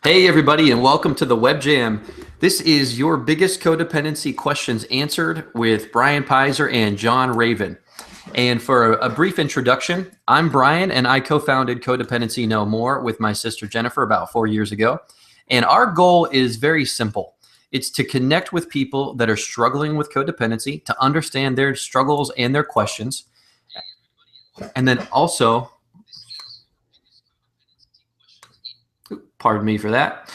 Hey everybody, and welcome to the Web Jam. This is your biggest codependency questions answered with Brian Pisor and John Raven. And for a brief introduction, I'm Brian and I co-founded Codependency No More with my sister Jennifer about 4 years ago. And our goal is very simple. It's to connect with people that are struggling with codependency, to understand their struggles and their questions. And then also, pardon me for that.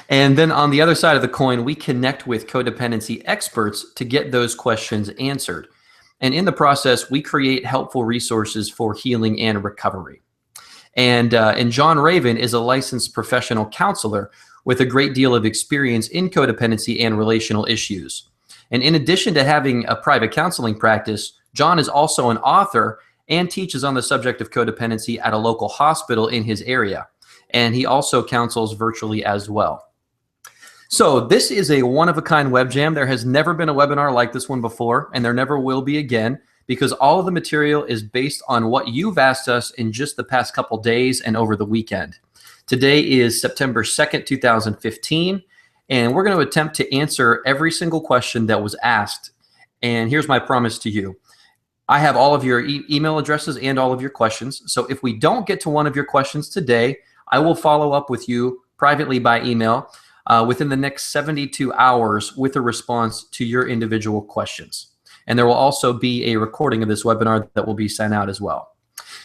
And then on the other side of the coin, we connect with codependency experts to get those questions answered. And in the process, we create helpful resources for healing and recovery. And John Raven is a licensed professional counselor with a great deal of experience in codependency and relational issues. And in addition to having a private counseling practice, John is also an author and teaches on the subject of codependency at a local hospital in his area. And he also counsels virtually as well. So this is a one-of-a-kind web jam. There has never been a webinar like this one before, and there never will be again, because all of the material is based on what you've asked us in just the past couple days and over the weekend. Today is September 2nd, 2015, and we're going to attempt to answer every single question that was asked. And here's my promise to you. I have all of your email addresses and all of your questions. So if we don't get to one of your questions today, I will follow up with you privately by email within the next 72 hours with a response to your individual questions. And there will also be a recording of this webinar that will be sent out as well.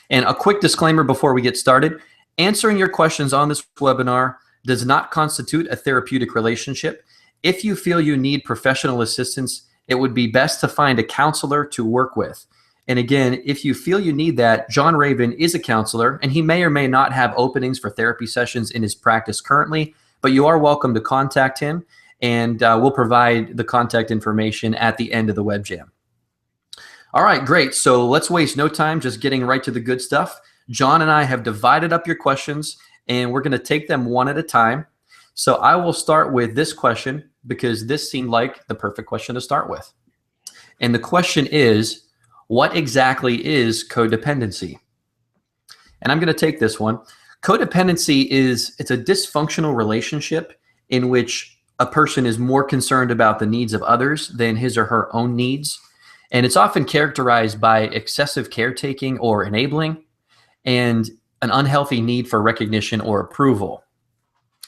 And a quick disclaimer before we get started: answering your questions on this webinar does not constitute a therapeutic relationship. If you feel you need professional assistance, it would be best to find a counselor to work with. And again, if you feel you need that, John Raven is a counselor, and he may or may not have openings for therapy sessions in his practice currently, but you are welcome to contact him, and we'll provide the contact information at the end of the web jam. All right, great. So let's waste no time just getting right to the good stuff. John and I have divided up your questions, and we're going to take them one at a time. So I will start with this question because this seemed like the perfect question to start with. And the question is, what exactly is codependency? And I'm going to take this one. Codependency it's a dysfunctional relationship in which a person is more concerned about the needs of others than his or her own needs. And it's often characterized by excessive caretaking or enabling and an unhealthy need for recognition or approval.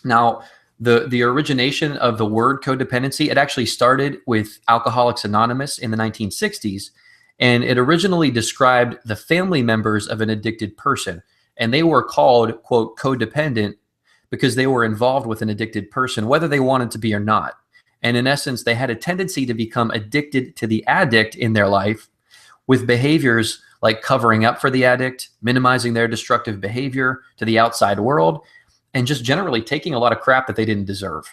Now, the origination of the word codependency, it actually started with Alcoholics Anonymous in the 1960s. And it originally described the family members of an addicted person. And they were called, quote, codependent because they were involved with an addicted person, whether they wanted to be or not. And in essence, they had a tendency to become addicted to the addict in their life with behaviors like covering up for the addict, minimizing their destructive behavior to the outside world, and just generally taking a lot of crap that they didn't deserve.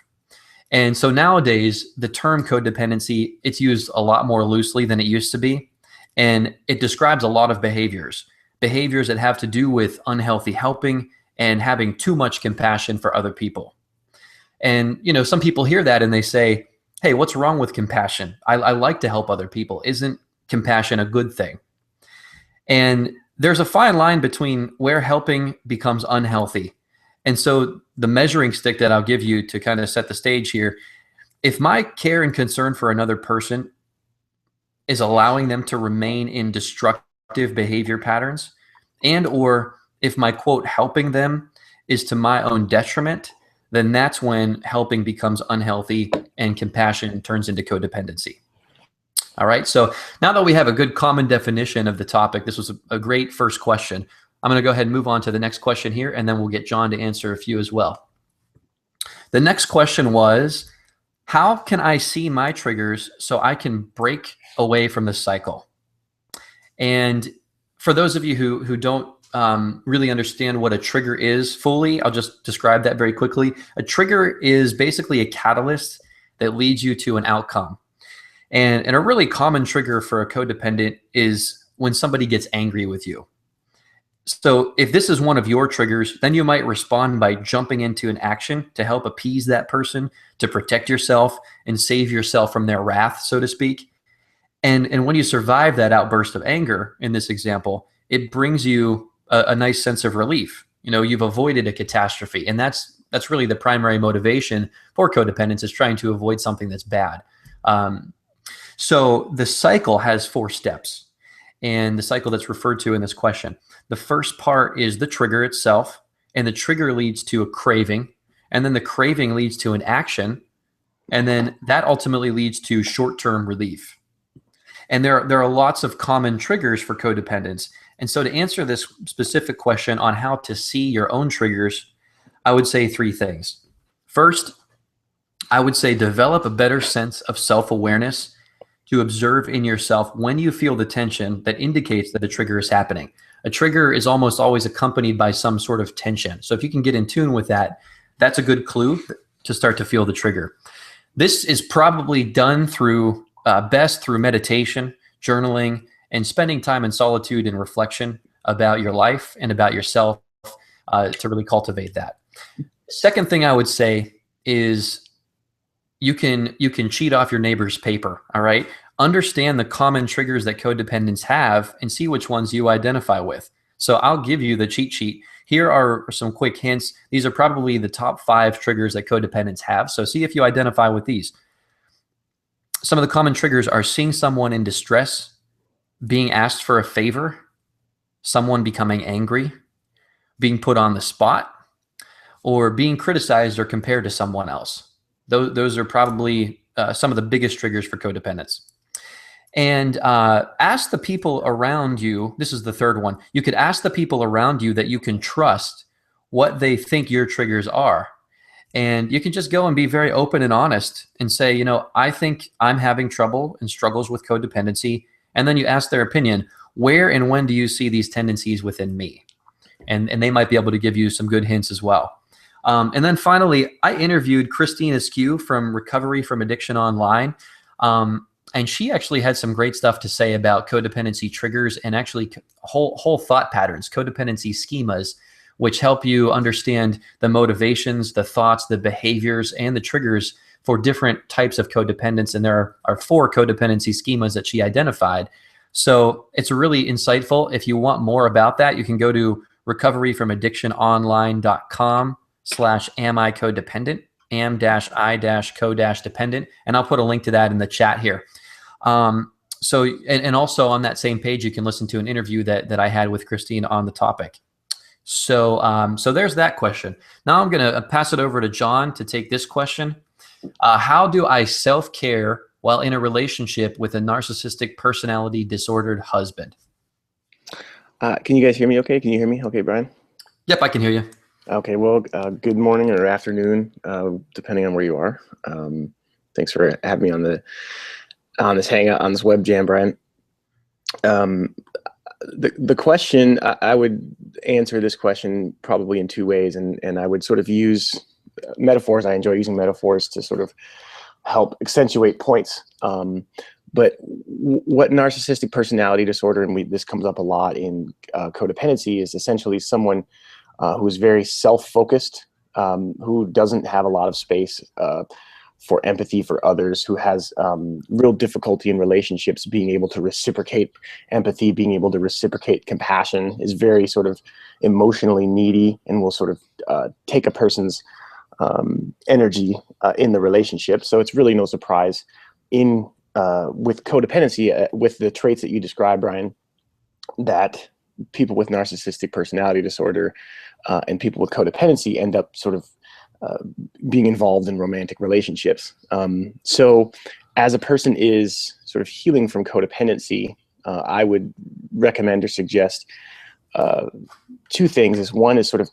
And so nowadays, the term codependency, it's used a lot more loosely than it used to be. And it describes a lot of behaviors that have to do with unhealthy helping and having too much compassion for other people. And, you know, some people hear that and they say, hey, what's wrong with compassion? I like to help other people. Isn't compassion a good thing? And there's a fine line between where helping becomes unhealthy. And so the measuring stick that I'll give you to kind of set the stage here, if my care and concern for another person is allowing them to remain in destructive behavior patterns, and or if my, quote, helping them is to my own detriment, then that's when helping becomes unhealthy and compassion turns into codependency. All right, so now that we have a good common definition of the topic, this was a great first question. I'm gonna go ahead and move on to the next question here, and then we'll get John to answer a few as well. The next question was, how can I see my triggers so I can break away from the cycle? And for those of you who don't really understand what a trigger is fully, I'll just describe that very quickly. A trigger is basically a catalyst that leads you to an outcome. And a really common trigger for a codependent is when somebody gets angry with you. So if this is one of your triggers, then you might respond by jumping into an action to help appease that person, to protect yourself and save yourself from their wrath, so to speak. And when you survive that outburst of anger, in this example, it brings you a nice sense of relief. You know, you've avoided a catastrophe, and that's That's really the primary motivation for codependence, is trying to avoid something that's bad. So the cycle has 4 steps, and the cycle that's referred to in this question. The first part is the trigger itself, and the trigger leads to a craving, and then the craving leads to an action, and then that ultimately leads to short-term relief. And there are lots of common triggers for codependence. And so to answer this specific question on how to see your own triggers, I would say 3 things. First, I would say develop a better sense of self-awareness to observe in yourself when you feel the tension that indicates that a trigger is happening. A trigger is almost always accompanied by some sort of tension. So if you can get in tune with that, that's a good clue to start to feel the trigger. This is probably done through best through meditation, journaling, and spending time in solitude and reflection about your life and about yourself to really cultivate that. Second thing I would say is you can cheat off your neighbor's paper, all right? Understand the common triggers that codependents have and see which ones you identify with. So I'll give you the cheat sheet. Here are some quick hints. These are probably the top 5 triggers that codependents have. So see if you identify with these. Some of the common triggers are seeing someone in distress, being asked for a favor, someone becoming angry, being put on the spot, or being criticized or compared to someone else. Those are probably some of the biggest triggers for codependence. And ask the people around you. This is the third one. You could ask the people around you that you can trust what they think your triggers are. And you can just go and be very open and honest and say, you know, I think I'm having trouble and struggles with codependency. And then you ask their opinion, where and when do you see these tendencies within me? And they might be able to give you some good hints as well. And then finally, I interviewed Christine Askew from Recovery from Addiction Online. And she actually had some great stuff to say about codependency triggers and actually whole thought patterns, codependency schemas, which help you understand the motivations, the thoughts, the behaviors, and the triggers for different types of codependence. And there are 4 codependency schemas that she identified. So it's really insightful. If you want more about that, you can go to recoveryfromaddictiononline.com/am-I-codependent, am-I-co-dependent. And I'll put a link to that in the chat here. So also on that same page, you can listen to an interview that I had with Christine on the topic. So there's that question. Now I'm going to pass it over to John to take this question. How do I self-care while in a relationship with a narcissistic personality disordered husband? Can you guys hear me okay? Can you hear me okay, Brian? Yep, I can hear you. Okay, well, good morning or afternoon, depending on where you are. Thanks for having me on this hangout, on this web jam, Brian. The question, I would answer this question probably in 2 ways, and I would sort of use metaphors. I enjoy using metaphors to sort of help accentuate points. But what narcissistic personality disorder, and this comes up a lot in codependency, is essentially someone who is very self-focused, who doesn't have a lot of space for empathy for others, who has real difficulty in relationships being able to reciprocate empathy, being able to reciprocate compassion, is very sort of emotionally needy, and will sort of take a person's energy in the relationship. So it's really no surprise with codependency, with the traits that you described, Brian, that people with narcissistic personality disorder and people with codependency end up sort of being involved in romantic relationships. So as a person is sort of healing from codependency, I would recommend or suggest 2 things. One is sort of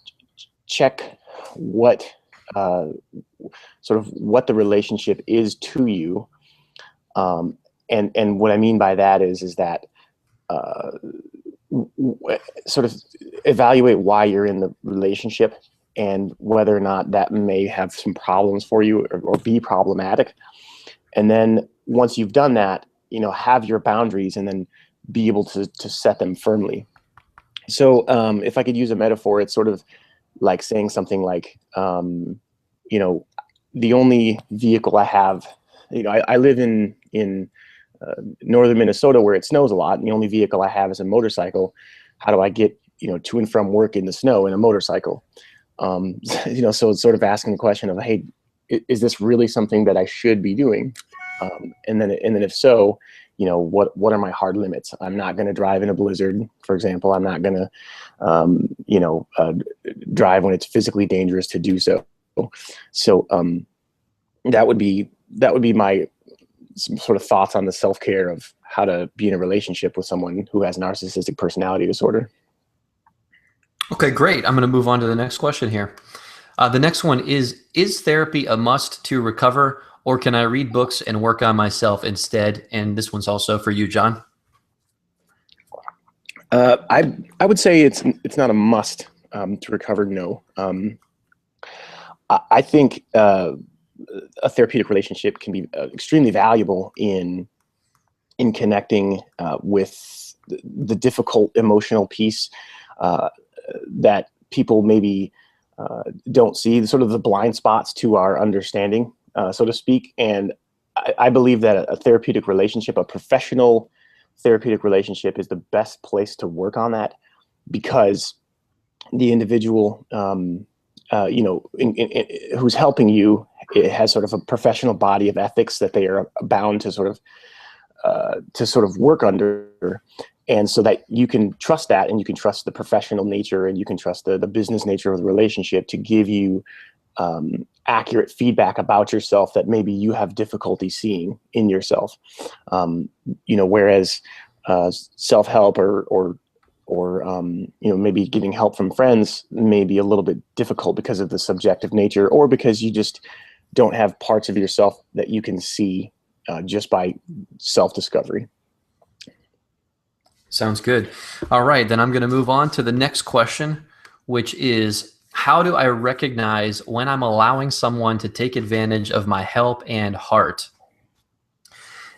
check what the relationship is to you. And what I mean by that is that sort of evaluate why you're in the relationship and whether or not that may have some problems for you or be problematic. And then once you've done that, you know, have your boundaries and then be able to set them firmly. So if I could use a metaphor, it's sort of like saying something like, you know, the only vehicle I have, you know, I live in northern Minnesota where it snows a lot, and the only vehicle I have is a motorcycle. How do I get, you know, to and from work in the snow in a motorcycle? So it's sort of asking the question of, hey, is this really something that I should be doing? And then if so, what are my hard limits? I'm not going to drive in a blizzard, for example. I'm not going to, drive when it's physically dangerous to do so. So that would be my sort of thoughts on the self-care of how to be in a relationship with someone who has narcissistic personality disorder. Okay, great. I'm going to move on to the next question here. The next one is therapy a must to recover, or can I read books and work on myself instead? And this one's also for you, John. I would say it's not a must to recover. No. I think a therapeutic relationship can be extremely valuable in connecting with the difficult emotional piece that people maybe don't see, sort of the blind spots to our understanding, so to speak. And I believe that a therapeutic relationship, a professional therapeutic relationship, is the best place to work on that, because the individual, who's helping you, it has sort of a professional body of ethics that they are bound to sort of work under. And so that you can trust that, and you can trust the professional nature, and you can trust the business nature of the relationship to give you accurate feedback about yourself that maybe you have difficulty seeing in yourself. Whereas self-help or maybe getting help from friends may be a little bit difficult because of the subjective nature, or because you just don't have parts of yourself that you can see just by self-discovery. Sounds good. All right, then I'm going to move on to the next question, which is, how do I recognize when I'm allowing someone to take advantage of my help and heart?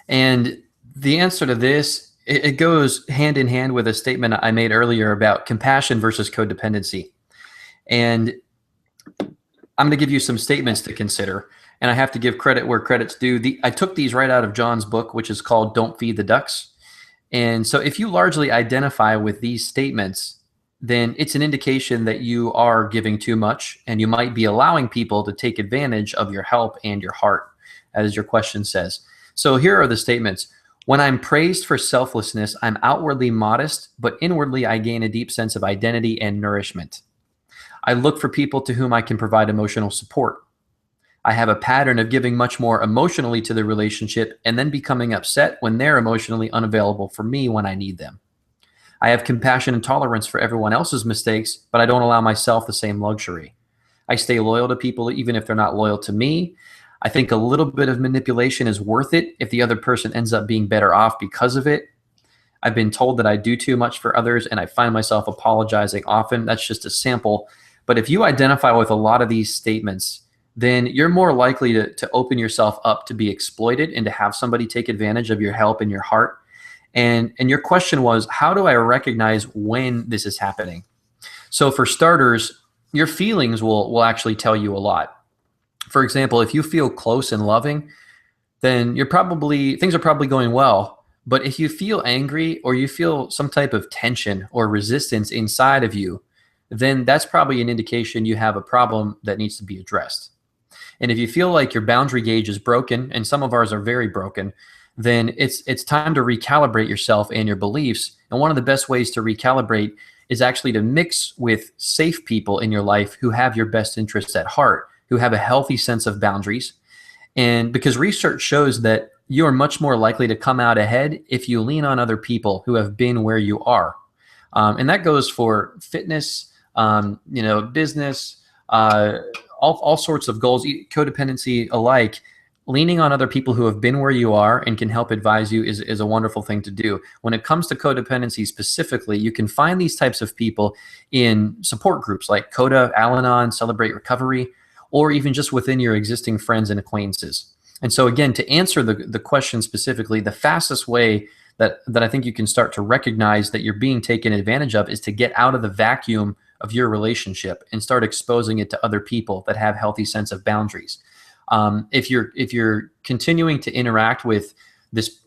And the answer to this, it goes hand in hand with a statement I made earlier about compassion versus codependency. And I'm going to give you some statements to consider, and I have to give credit where credit's due. I took these right out of John's book, which is called Don't Feed the Ducks. And so if you largely identify with these statements, then it's an indication that you are giving too much, and you might be allowing people to take advantage of your help and your heart, as your question says. So here are the statements. When I'm praised for selflessness, I'm outwardly modest, but inwardly I gain a deep sense of identity and nourishment. I look for people to whom I can provide emotional support. I have a pattern of giving much more emotionally to the relationship and then becoming upset when they're emotionally unavailable for me when I need them. I have compassion and tolerance for everyone else's mistakes, but I don't allow myself the same luxury. I stay loyal to people even if they're not loyal to me. I think a little bit of manipulation is worth it if the other person ends up being better off because of it. I've been told that I do too much for others, and I find myself apologizing often. That's just a sample. But if you identify with a lot of these statements, then you're more likely to open yourself up to be exploited and to have somebody take advantage of your help and your heart. And your question was, how do I recognize when this is happening? So for starters, your feelings will actually tell you a lot. For example, if you feel close and loving, then things are probably going well. But if you feel angry, or you feel some type of tension or resistance inside of you, then that's probably an indication you have a problem that needs to be addressed. And if you feel like your boundary gauge is broken, and some of ours are very broken, then it's time to recalibrate yourself and your beliefs. And one of the best ways to recalibrate is actually to mix with safe people in your life who have your best interests at heart, who have a healthy sense of boundaries. And because research shows that you are much more likely to come out ahead if you lean on other people who have been where you are. And that goes for fitness, business, all sorts of goals, codependency alike. Leaning on other people who have been where you are and can help advise you is a wonderful thing to do. When it comes to codependency specifically, you can find these types of people in support groups like Coda, Al-Anon, Celebrate Recovery, or even just within your existing friends and acquaintances. And so again, to answer the question specifically, the fastest way that I think you can start to recognize that you're being taken advantage of is to get out of the vacuum of your relationship and start exposing it to other people that have healthy sense of boundaries. If you're continuing to interact with this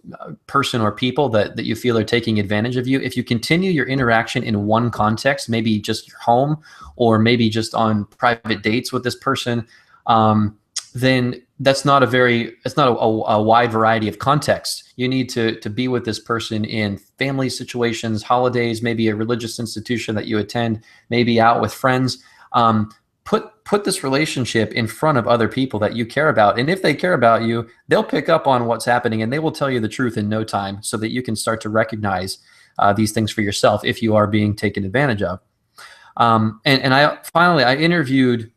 person or people that you feel are taking advantage of you, if you continue your interaction in one context, maybe just your home or maybe just on private dates with this person, then it's not a wide variety of context. You need to be with this person in family situations, holidays, maybe a religious institution that you attend, maybe out with friends. Put this relationship in front of other people that you care about. And if they care about you, they'll pick up on what's happening and they will tell you the truth in no time so that you can start to recognize these things for yourself if you are being taken advantage of. And I interviewed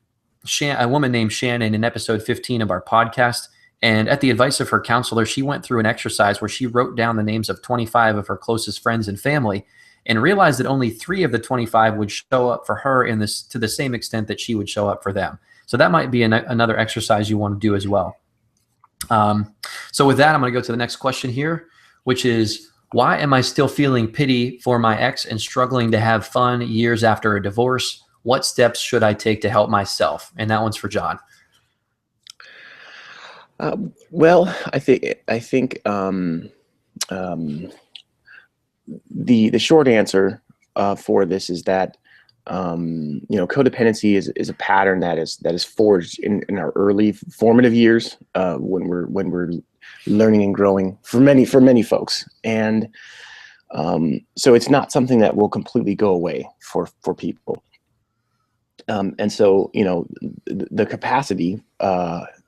a woman named Shannon in episode 15 of our podcast. And at the advice of her counselor, she went through an exercise where she wrote down the names of 25 of her closest friends and family and realized that only 3 of the 25 would show up for her to the same extent that she would show up for them. So that might be another exercise you want to do as well. So with that, I'm going to go to the next question here, which is, why am I still feeling pity for my ex and struggling to have fun years after a divorce? What steps should I take to help myself? And that one's for John. Well, I think the short answer for this is that codependency is a pattern that is forged in our early formative years when we're learning and growing for many folks, and so it's not something that will completely go away for people. And so, the capacity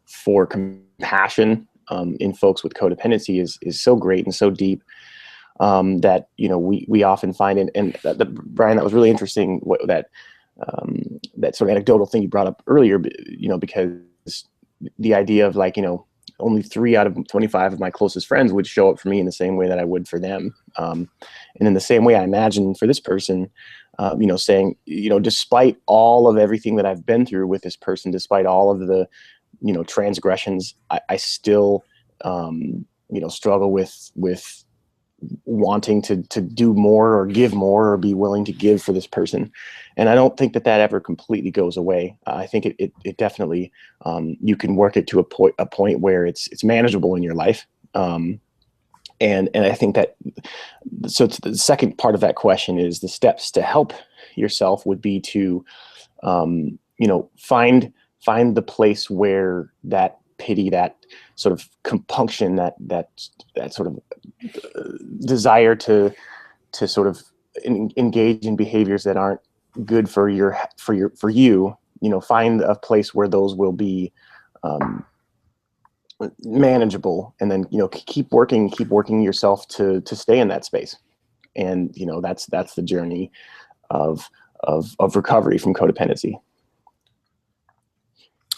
for compassion in folks with codependency is so great and so deep that we often find and Brian, that was really interesting. That sort of anecdotal thing you brought up earlier, because the idea of only 3 out of 25 of my closest friends would show up for me in the same way that I would for them, and in the same way, I imagine for this person. Saying, despite all of everything that I've been through with this person, despite all of the, transgressions, I still, struggle with wanting to do more or give more or be willing to give for this person. And I don't think that ever completely goes away. I think it definitely, you can work it to a point where it's manageable in your life. And I think that, so the second part of that question is the steps to help yourself would be to, find the place where that pity, that sort of compunction, that sort of desire to sort of engage in behaviors that aren't good for you, find a place where those will be, manageable, and then keep working yourself to stay in that space. And that's the journey of recovery from codependency.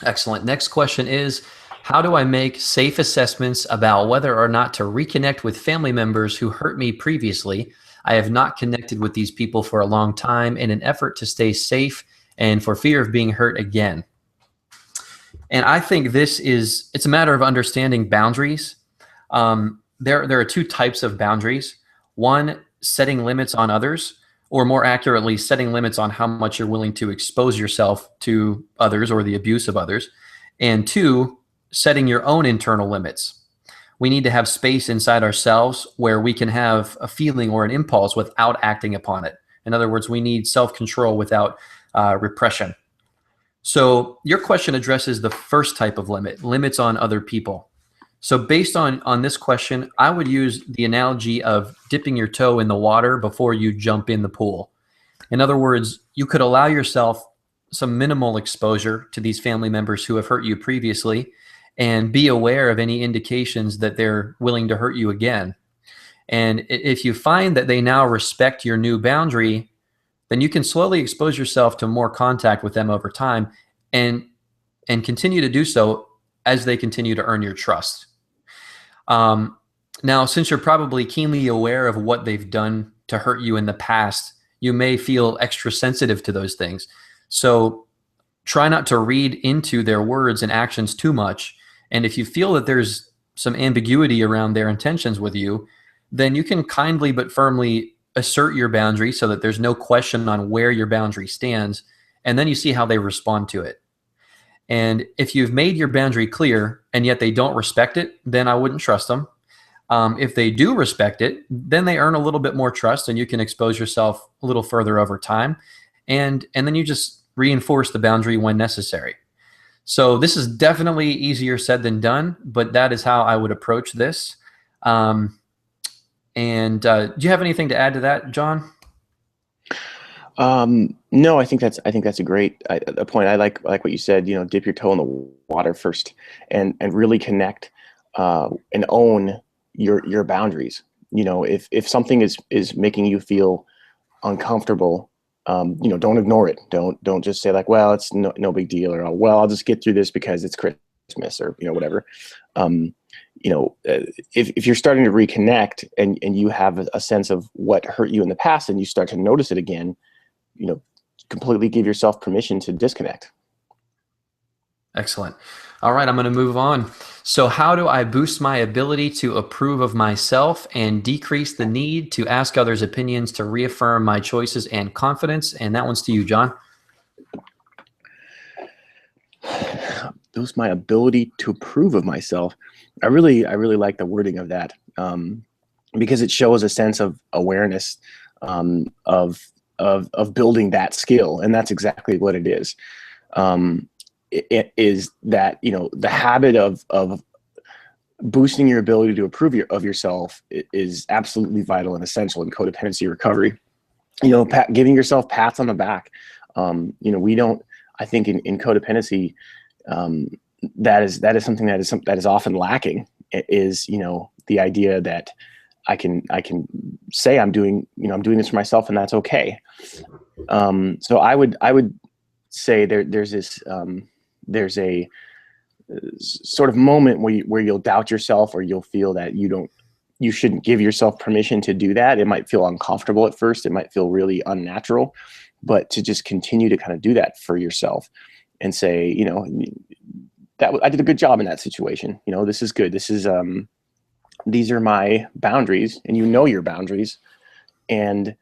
Excellent. Next question is, how do I make safe assessments about whether or not to reconnect with family members who hurt me previously? I have not connected with these people for a long time in an effort to stay safe and for fear of being hurt again. And I think it's a matter of understanding boundaries. There are 2 types of boundaries. One, setting limits on others, or more accurately, setting limits on how much you're willing to expose yourself to others or the abuse of others. And 2, setting your own internal limits. We need to have space inside ourselves where we can have a feeling or an impulse without acting upon it. In other words, we need self-control without repression. So your question addresses the first type of limits on other people. So based on this question, I would use the analogy of dipping your toe in the water before you jump in the pool. In other words, you could allow yourself some minimal exposure to these family members who have hurt you previously and be aware of any indications that they're willing to hurt you again. And if you find that they now respect your new boundary, then you can slowly expose yourself to more contact with them over time and continue to do so as they continue to earn your trust. Now, since you're probably keenly aware of what they've done to hurt you in the past, you may feel extra sensitive to those things. So try not to read into their words and actions too much. And if you feel that there's some ambiguity around their intentions with you, then you can kindly but firmly assert your boundary so that there's no question on where your boundary stands. And then you see how they respond to it. And if you've made your boundary clear and yet they don't respect it, then I wouldn't trust them. If they do respect it, then they earn a little bit more trust, and you can expose yourself a little further over time. And then you just reinforce the boundary when necessary. So this is definitely easier said than done, but that is how I would approach this. Do you have anything to add to that, John? No, I think that's a great a point. I like what you said. Dip your toe in the water first, and really connect and own your boundaries. If something is making you feel uncomfortable, don't ignore it. Don't just say like, well, it's no big deal, or well, I'll just get through this because it's Christmas, or whatever. If you're starting to reconnect and you have a sense of what hurt you in the past, and you start to notice it again, completely give yourself permission to disconnect. Excellent. All right, I'm going to move on. So how do I boost my ability to approve of myself and decrease the need to ask others' opinions to reaffirm my choices and confidence? And that one's to you, John. Boost my ability to approve of myself. I really like the wording of that, because it shows a sense of awareness of building that skill, and that's exactly what it is. It is that the habit of boosting your ability to approve of yourself is absolutely vital and essential in codependency recovery. Giving yourself pats on the back. We don't. I think in codependency, that is something that is often lacking. Is the idea that I can say I'm doing this for myself, and that's okay. So I would say there's this there's a sort of moment where you'll doubt yourself, or you'll feel that you shouldn't give yourself permission to do that. It might feel uncomfortable at first. It might feel really unnatural, but to just continue to kind of do that for yourself and say, that I did a good job in that situation. This is good. This is these are my boundaries, and your boundaries, and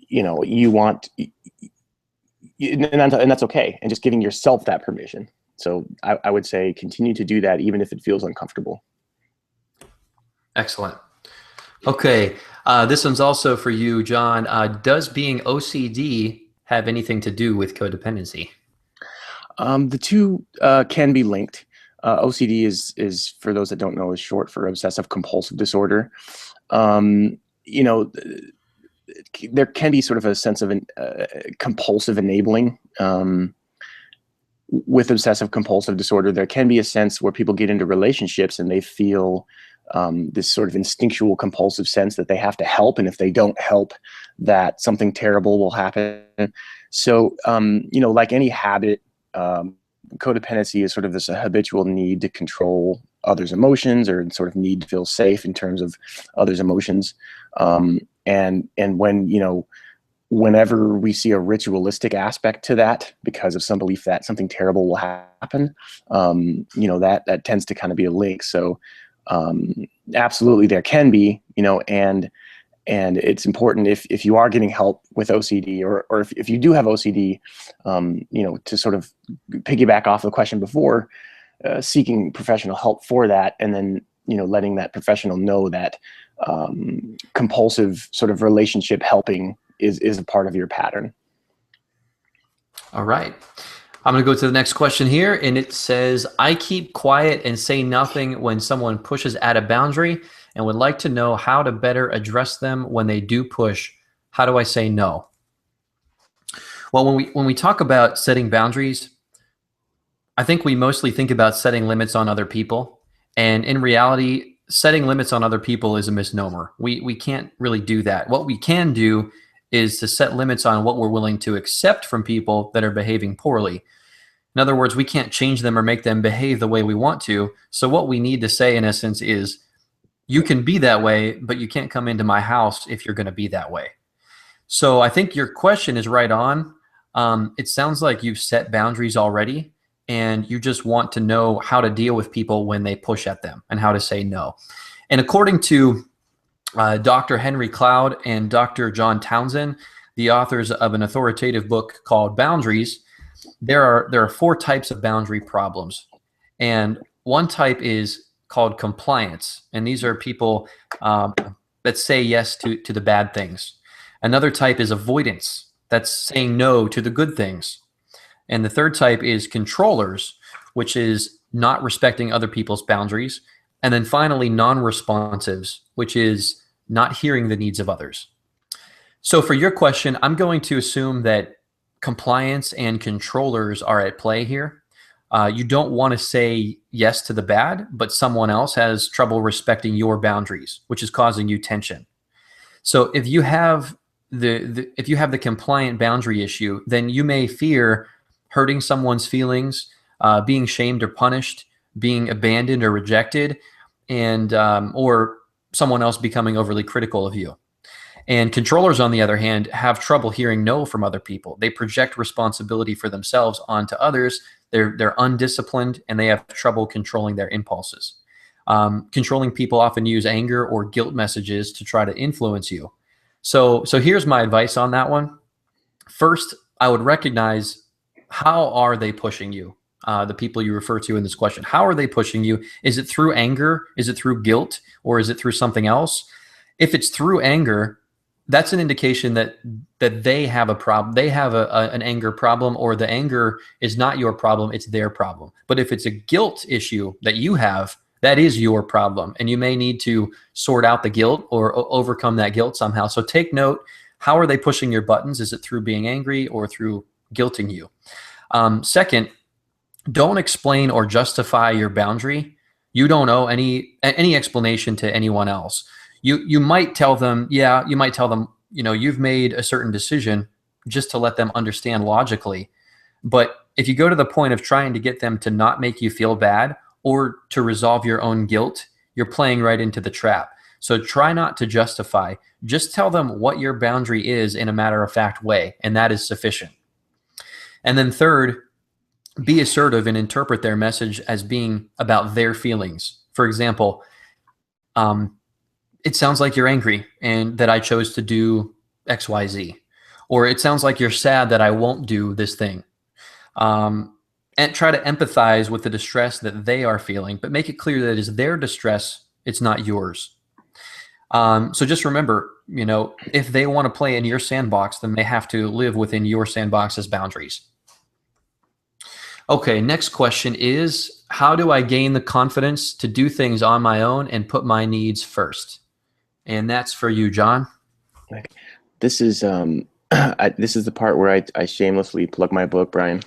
you want, and that's okay, and just giving yourself that permission. So I would say continue to do that even if it feels uncomfortable. Excellent. Okay, this one's also for you, John. Does being OCD have anything to do with codependency? The two can be linked. OCD is, for those that don't know, is short for obsessive compulsive disorder. There can be sort of a sense of compulsive enabling. With obsessive compulsive disorder, there can be a sense where people get into relationships and they feel this sort of instinctual compulsive sense that they have to help, and if they don't help, that something terrible will happen. So, like any habit, codependency is sort of this habitual need to control others' emotions, or sort of need to feel safe in terms of others' emotions. And when, whenever we see a ritualistic aspect to that because of some belief that something terrible will happen, that tends to kind of be a link. So absolutely there can be, and it's important if you are getting help with OCD, or if you do have OCD, to sort of piggyback off the question before, seeking professional help for that, and then, letting that professional know that compulsive sort of relationship helping is a part of your pattern. All right. I'm going to go to the next question here, and it says, I keep quiet and say nothing when someone pushes at a boundary, and would like to know how to better address them when they do push. How do I say no? Well, when we talk about setting boundaries, I think we mostly think about setting limits on other people. And in reality, setting limits on other people is a misnomer. We can't really do that. What we can do is to set limits on what we're willing to accept from people that are behaving poorly. In other words, we can't change them or make them behave the way we want to. So what we need to say, in essence, is, you can be that way, but you can't come into my house if you're going to be that way. So I think your question is right on. It sounds like you've set boundaries already, and you just want to know how to deal with people when they push at them and how to say no. And according to Dr. Henry Cloud and Dr. John Townsend, the authors of an authoritative book called Boundaries, there are 4 types of boundary problems. And one type is called compliance. And these are people that say yes to the bad things. Another type is avoidance. That's saying no to the good things. And the third type is controllers, which is not respecting other people's boundaries. And then finally, non-responsives, which is not hearing the needs of others. So for your question, I'm going to assume that compliance and controllers are at play here. You don't want to say yes to the bad, but someone else has trouble respecting your boundaries, which is causing you tension. So if you have the compliant boundary issue, then you may fear hurting someone's feelings, being shamed or punished, being abandoned or rejected, and or someone else becoming overly critical of you. And controllers, on the other hand, have trouble hearing no from other people. They project responsibility for themselves onto others. They're undisciplined, and they have trouble controlling their impulses. Controlling people often use anger or guilt messages to try to influence you. So here's my advice on that one. First, I would recognize, how are they pushing you? The people you refer to in this question, how are they pushing you? Is it through anger? Is it through guilt? Or is it through something else? If it's through anger, that's an indication that they have a problem. They have an anger problem, or the anger is not your problem, it's their problem. But if it's a guilt issue that you have, that is your problem, and you may need to sort out the guilt or overcome that guilt somehow. So take note, how are they pushing your buttons? Is it through being angry or through guilting you? Second, don't explain or justify your boundary. You don't owe any explanation to anyone else. You might tell them, you've made a certain decision, just to let them understand logically. But if you go to the point of trying to get them to not make you feel bad or to resolve your own guilt, you're playing right into the trap. So try not to justify. Just tell them what your boundary is in a matter-of-fact way, and that is sufficient. And then third, be assertive and interpret their message as being about their feelings. For example, it sounds like you're angry and that I chose to do X, Y, Z. Or it sounds like you're sad that I won't do this thing. And try to empathize with the distress that they are feeling, but make it clear that it is their distress, it's not yours. So just remember, if they want to play in your sandbox, then they have to live within your sandbox's boundaries. Okay, next question is, how do I gain the confidence to do things on my own and put my needs first? And that's for you, John. This is this is the part where I shamelessly plug my book, Brian.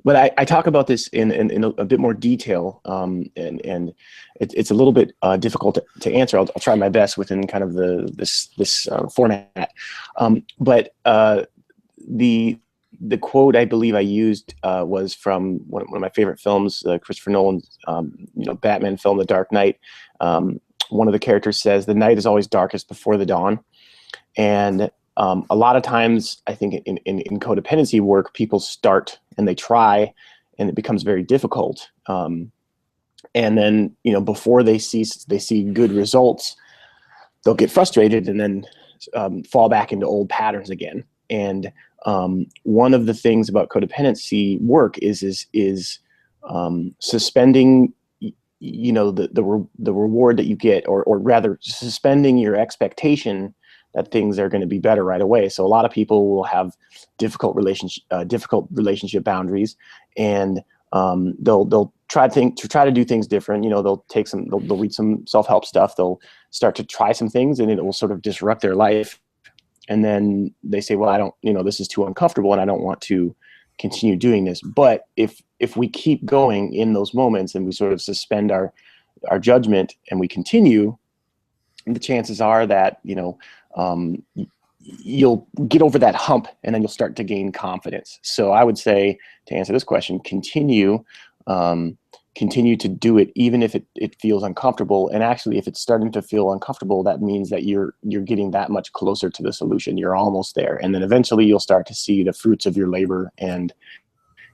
But I talk about this in a bit more detail, and it's a little bit difficult to answer. I'll try my best within kind of this format. But the quote I believe I used was from one of my favorite films, Christopher Nolan's Batman film, The Dark Knight. One of the characters says, "The night is always darkest before the dawn," and a lot of times, I think in codependency work, people start and they try, and it becomes very difficult. And then, before they see good results, they'll get frustrated and then fall back into old patterns again. And one of the things about codependency work is suspending, the reward that you get, or rather suspending your expectation that things are going to be better right away. So a lot of people will have difficult relationship boundaries, and they'll try to do things different. They'll read some self-help stuff. They'll start to try some things, and it will sort of disrupt their life. And then they say, well, I don't, this is too uncomfortable, and I don't want to continue doing this. But if we keep going in those moments and we sort of suspend our judgment and we continue, the chances are that, you'll get over that hump, and then you'll start to gain confidence. So I would say, to answer this question, continue to do it, even if it feels uncomfortable. And actually, if it's starting to feel uncomfortable, that means that you're getting that much closer to the solution. You're almost there. And then eventually you'll start to see the fruits of your labor, and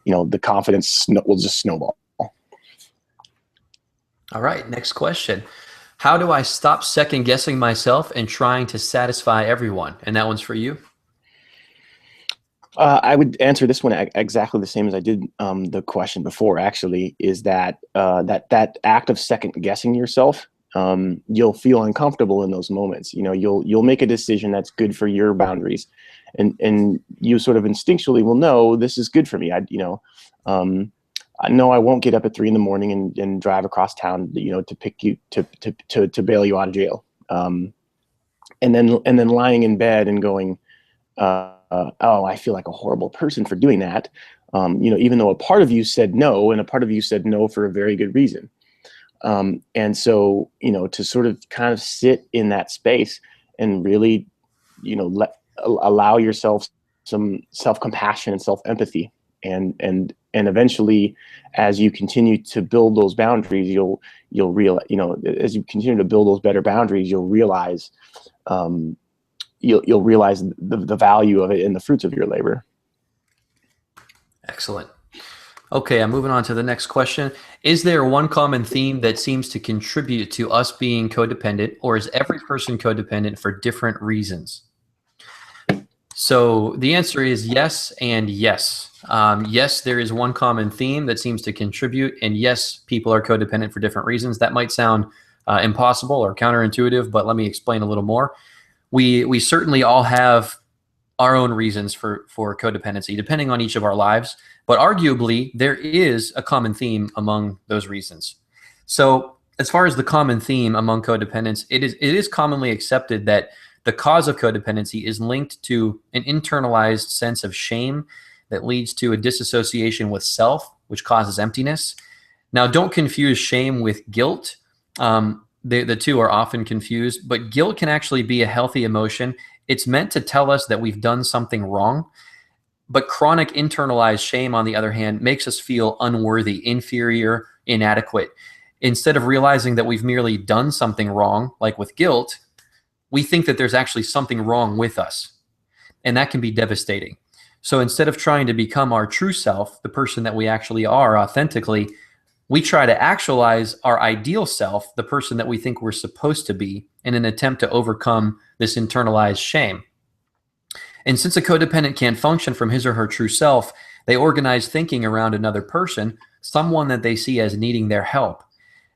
the confidence will just snowball. All right, next question. How do I stop second guessing myself and trying to satisfy everyone? And that one's for you. I would answer this one exactly the same as I did the question before. Actually, is that that act of second guessing yourself. You'll feel uncomfortable in those moments. You know, you'll make a decision that's good for your boundaries, and you sort of instinctually will know this is good for me. I know I won't get up at 3 a.m. and drive across town, you know, to pick you to bail you out of jail. And then lying in bed and going, oh, I feel like a horrible person for doing that. You know, even though a part of you said no, and a part of you said no for a very good reason. And so, you know, to sort of kind of sit in that space and really, you know, allow yourself some self-compassion and self-empathy. And eventually, as you continue to build those boundaries, you'll realize, you know, as you continue to build those better boundaries, you'll realize, you'll realize the value of it and the fruits of your labor. Excellent. Okay, I'm moving on to the next question. Is there one common theme that seems to contribute to us being codependent, or is every person codependent for different reasons? So the answer is yes and yes. Yes, there is one common theme that seems to contribute, and yes, people are codependent for different reasons. That might sound impossible or counterintuitive, but let me explain a little more. We certainly all have our own reasons for codependency, depending on each of our lives. But arguably, there is a common theme among those reasons. So as far as the common theme among codependents, it is commonly accepted that the cause of codependency is linked to an internalized sense of shame that leads to a disassociation with self, which causes emptiness. Now, don't confuse shame with guilt. The two are often confused, but guilt can actually be a healthy emotion. It's meant to tell us that we've done something wrong. But chronic internalized shame, on the other hand, makes us feel unworthy, inferior, inadequate. Instead of realizing that we've merely done something wrong, like with guilt, we think that there's actually something wrong with us. And that can be devastating. So instead of trying to become our true self, the person that we actually are authentically, we try to actualize our ideal self, the person that we think we're supposed to be, in an attempt to overcome this internalized shame. And since a codependent can't function from his or her true self, they organize thinking around another person, someone that they see as needing their help.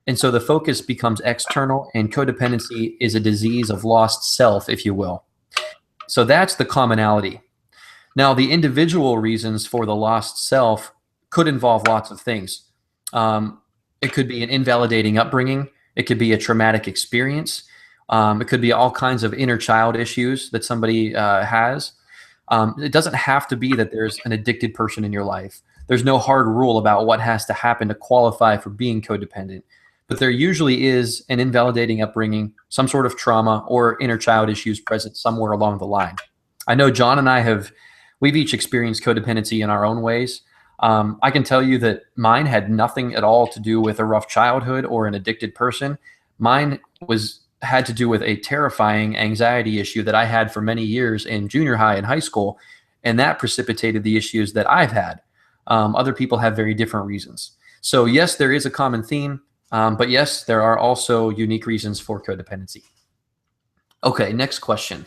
And so the focus becomes external, and codependency is a disease of lost self, if you will. So that's the commonality. Now, the individual reasons for the lost self could involve lots of things. It could be an invalidating upbringing. It could be a traumatic experience. It could be all kinds of inner child issues that somebody has. It doesn't have to be that there's an addicted person in your life. There's no hard rule about what has to happen to qualify for being codependent. But there usually is an invalidating upbringing, some sort of trauma, or inner child issues present somewhere along the line. I know John and I we've each experienced codependency in our own ways. I can tell you that mine had nothing at all to do with a rough childhood or an addicted person. Mine had to do with a terrifying anxiety issue that I had for many years in junior high and high school, and that precipitated the issues that I've had. Other people have very different reasons. So yes, there is a common theme, but yes, there are also unique reasons for codependency. Okay, next question.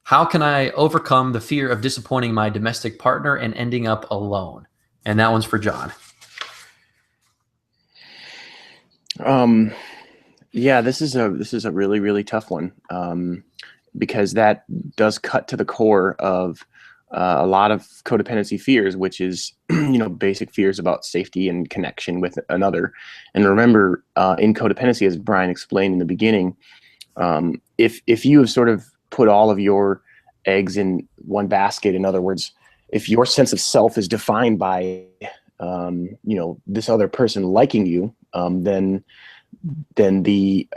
How can I overcome the fear of disappointing my domestic partner and ending up alone? And that one's for John. Yeah, this is a really, really tough one, because that does cut to the core of a lot of codependency fears, which is, you know, basic fears about safety and connection with another. And remember, in codependency, as Brian explained in the beginning, if you have sort of put all of your eggs in one basket, in other words, if your sense of self is defined by, you know, this other person liking you, then the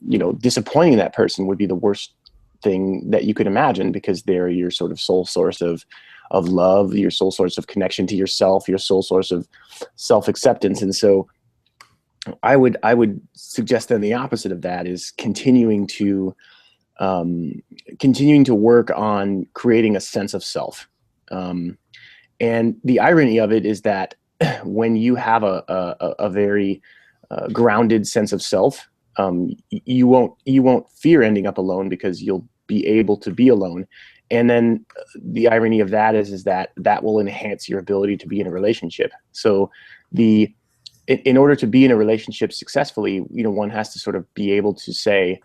you know, disappointing that person would be the worst thing that you could imagine, because they're your sort of sole source of love, your sole source of connection to yourself, your sole source of self-acceptance. And so I would suggest then the opposite of that is continuing to work on creating a sense of self. And the irony of it is that when you have a very grounded sense of self, you won't fear ending up alone, because you'll be able to be alone. And then the irony of that is that that will enhance your ability to be in a relationship. So in order to be in a relationship successfully, one has to sort of be able to say,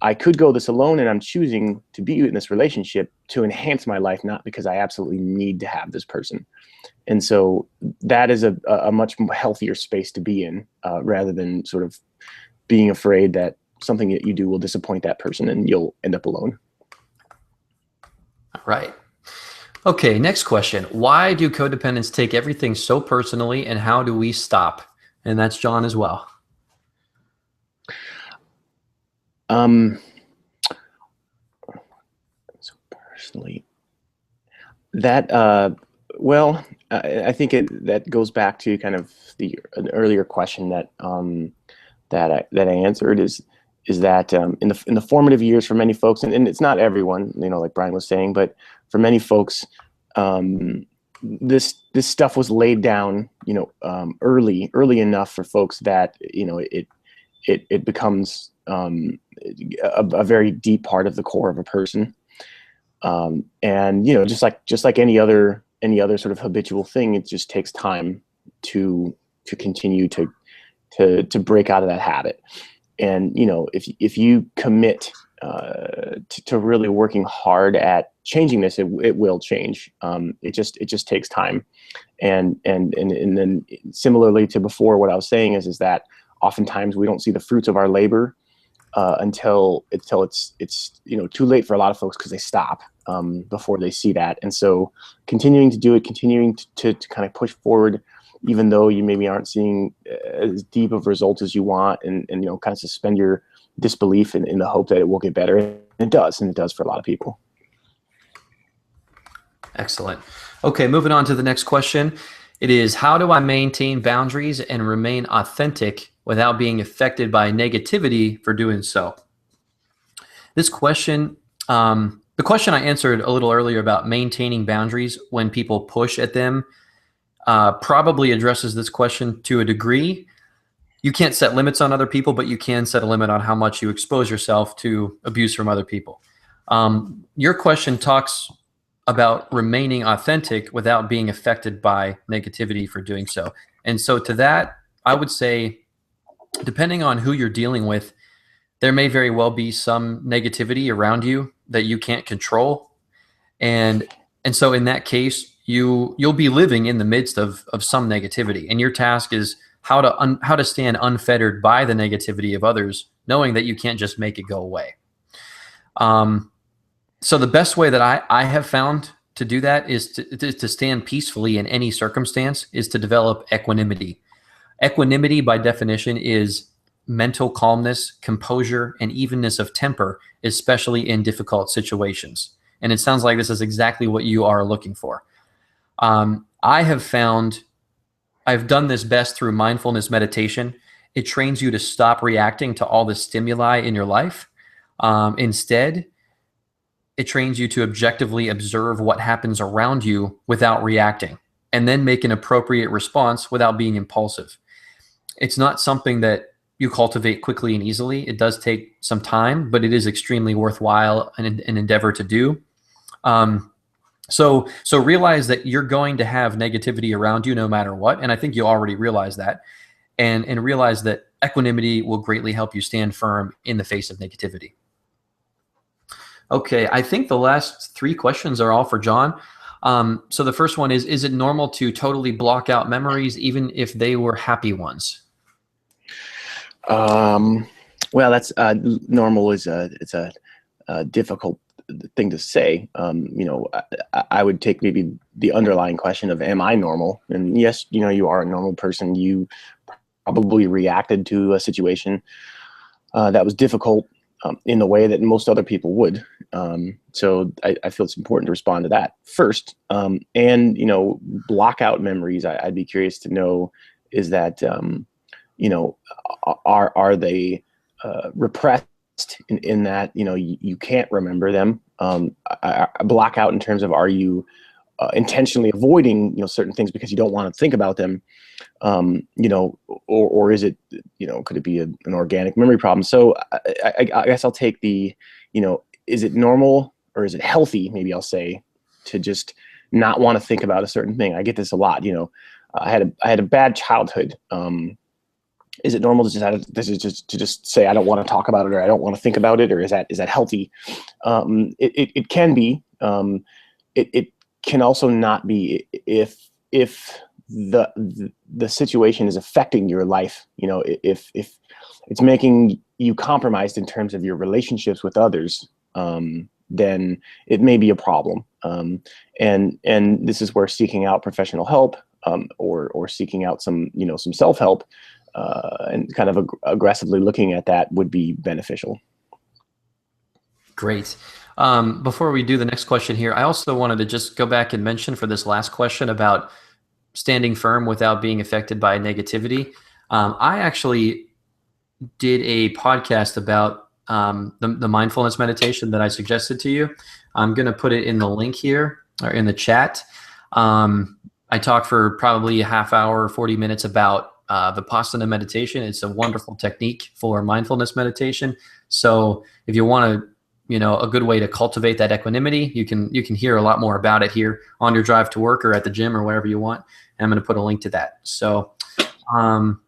I could go this alone, and I'm choosing to be in this relationship to enhance my life, not because I absolutely need to have this person. And so that is a much healthier space to be in, rather than sort of being afraid that something that you do will disappoint that person and you'll end up alone. Right. Okay, next question. Why do codependents take everything so personally, and how do we stop? And that's John as well. So personally, that well, I think that goes back to kind of an earlier question that I answered is that in the formative years for many folks, and it's not everyone, like Brian was saying, but for many folks, this stuff was laid down, early enough for folks that it becomes a very deep part of the core of a person. And just like any other sort of habitual thing, it just takes time to continue to break out of that habit. And if you commit to really working hard at changing this, it will change. It just takes time. And then similarly to before, what I was saying is that oftentimes we don't see the fruits of our labor until it's too late for a lot of folks, because they stop before they see that. And so continuing to do it, continuing to kind of push forward, even though you maybe aren't seeing as deep of results as you want, and kind of suspend your disbelief in the hope that it will get better. And it does for a lot of people. Excellent. Okay, moving on to the next question. It is, how do I maintain boundaries and remain authentic without being affected by negativity for doing so? This question, the question I answered a little earlier about maintaining boundaries when people push at them, probably addresses this question to a degree. You can't set limits on other people, but you can set a limit on how much you expose yourself to abuse from other people. Your question talks about remaining authentic without being affected by negativity for doing so. And so to that, I would say, depending on who you're dealing with, there may very well be some negativity around you that you can't control. And so in that case, you'll be living in the midst of some negativity. And your task is how to stand unfettered by the negativity of others, knowing that you can't just make it go away. So the best way that I have found to do that is to stand peacefully in any circumstance, is to develop equanimity. Equanimity, by definition, is mental calmness, composure, and evenness of temper, especially in difficult situations. And it sounds like this is exactly what you are looking for. I have found I've done this best through mindfulness meditation. It trains you to stop reacting to all the stimuli in your life. Instead, it trains you to objectively observe what happens around you without reacting, and then make an appropriate response without being impulsive. It's not something that you cultivate quickly and easily. It does take some time, but it is extremely worthwhile an endeavor to do. So realize that you're going to have negativity around you no matter what. And I think you already realize that, and realize that equanimity will greatly help you stand firm in the face of negativity. Okay, I think the last three questions are all for John. So the first one is it normal to totally block out memories, even if they were happy ones? Well, that's normal is it's a difficult thing to say. I would take maybe the underlying question of, am I normal? And yes, you are a normal person. You probably reacted to a situation that was difficult in the way that most other people would. So I feel it's important to respond to that first. And block out memories. I'd be curious to know, is that are they repressed in that you can't remember them? I block out in terms of, are you intentionally avoiding certain things because you don't want to think about them? Or is it could it be an organic memory problem? So I guess I'll take the is it normal or is it healthy, maybe I'll say, to just not want to think about a certain thing? I get this a lot. I had a bad childhood. Is it normal to just say I don't want to talk about it, or I don't want to think about it, or is that healthy? It can be. It can also not be if the situation is affecting your life. If it's making you compromised in terms of your relationships with others, then it may be a problem. And this is where seeking out professional help, or seeking out some self-help, and kind of aggressively looking at that would be beneficial. Great. Before we do the next question here, I also wanted to just go back and mention for this last question about standing firm without being affected by negativity. I actually did a podcast about the mindfulness meditation that I suggested to you. I'm going to put it in the link here, or in the chat. I talked for probably a half hour, 40 minutes about Vipassana meditation. It's a wonderful technique for mindfulness meditation. So if you want to, a good way to cultivate that equanimity, you can hear a lot more about it here on your drive to work or at the gym or wherever you want. And I'm going to put a link to that. So I'm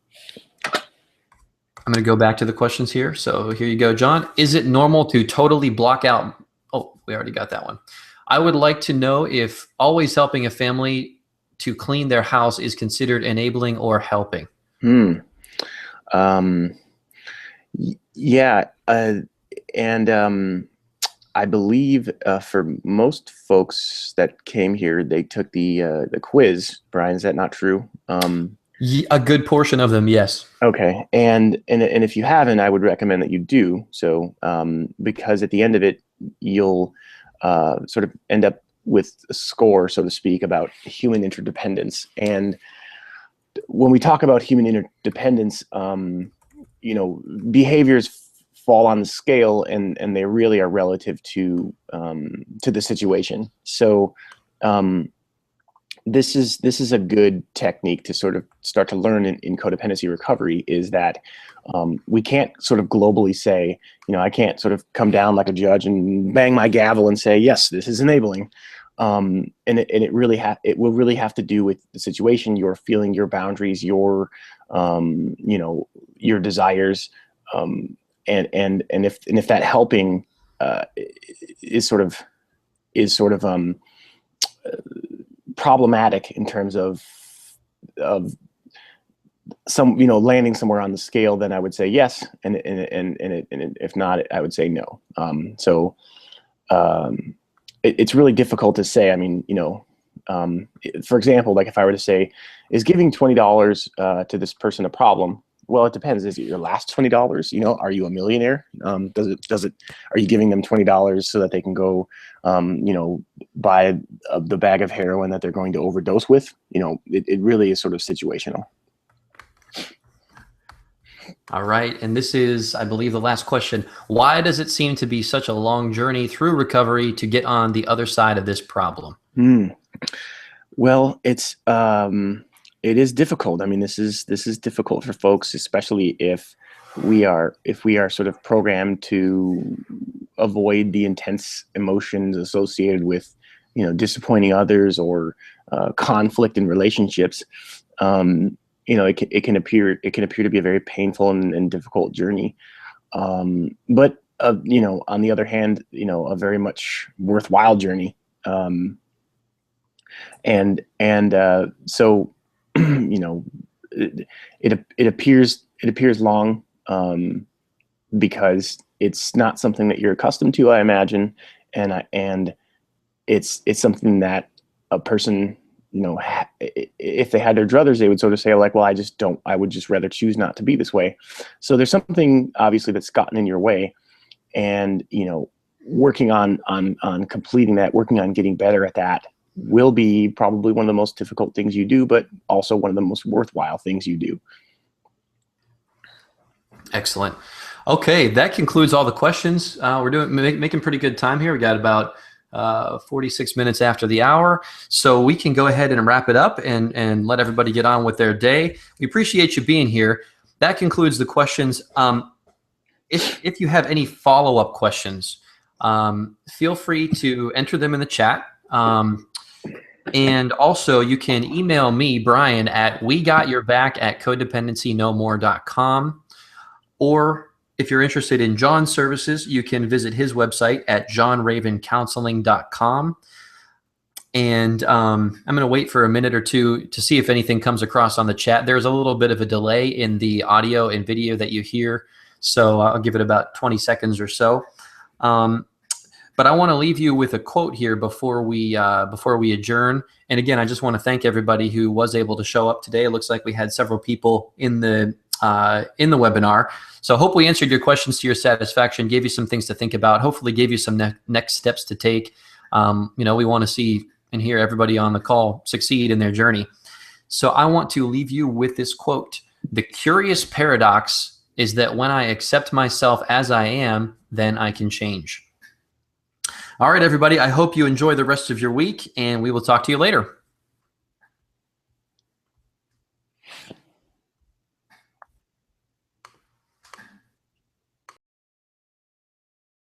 going to go back to the questions here. So here you go, John. Is it normal to totally block out? Oh, we already got that one. I would like to know if always helping a family to clean their house is considered enabling or helping. Yeah. And I believe for most folks that came here, they took the quiz. Brian, is that not true? A good portion of them, yes. Okay. And if you haven't, I would recommend that you do so, because at the end of it, you'll sort of end up with a score, so to speak, about human interdependence. And when we talk about human interdependence, behaviors fall on the scale, and they really are relative to the situation. So this is a good technique to sort of start to learn in codependency recovery, is that we can't sort of globally say, I can't sort of come down like a judge and bang my gavel and say, yes, this is enabling. And it will really have to do with the situation, your feeling, your boundaries, your your desires, and if that helping is sort of problematic in terms of some landing somewhere on the scale, then I would say yes, and if not, I would say no. It's really difficult to say. I mean, for example, like if I were to say, is giving $20 to this person a problem? Well, it depends. Is it your last $20? Are you a millionaire? Are you giving them $20 so that they can go, buy the bag of heroin that they're going to overdose with? It really is sort of situational. All right. And this is, I believe, the last question. Why does it seem to be such a long journey through recovery to get on the other side of this problem? Well, it is difficult. I mean, this is difficult for folks, especially if we are sort of programmed to avoid the intense emotions associated with, disappointing others or conflict in relationships. It can appear to be a very painful and difficult journey. But on the other hand, a very much worthwhile journey. So it appears long, because it's not something that you're accustomed to, I imagine, and it's something that a person, if they had their druthers, they would sort of say like, well, I would just rather choose not to be this way. So there's something obviously that's gotten in your way, and working on completing that, working on getting better at that will be probably one of the most difficult things you do, but also one of the most worthwhile things you do. Excellent. Okay, that concludes all the questions. We're making pretty good time here. We got about 46 minutes after the hour, so we can go ahead and wrap it up and let everybody get on with their day. We appreciate you being here. That concludes the questions. If you have any follow-up questions, feel free to enter them in the chat. And also, you can email me, Brian, at wegotyourback@codependencynomore.com. Or if you're interested in John's services, you can visit his website at johnravencounseling.com. And I'm going to wait for a minute or two to see if anything comes across on the chat. There's a little bit of a delay in the audio and video that you hear, so I'll give it about 20 seconds or so. But I want to leave you with a quote here before we adjourn. And again, I just want to thank everybody who was able to show up today. It looks like we had several people in the webinar. So I hope we answered your questions to your satisfaction, gave you some things to think about, hopefully gave you some next steps to take. We want to see and hear everybody on the call succeed in their journey. So I want to leave you with this quote. The curious paradox is that when I accept myself as I am, then I can change. All right, everybody, I hope you enjoy the rest of your week, and we will talk to you later.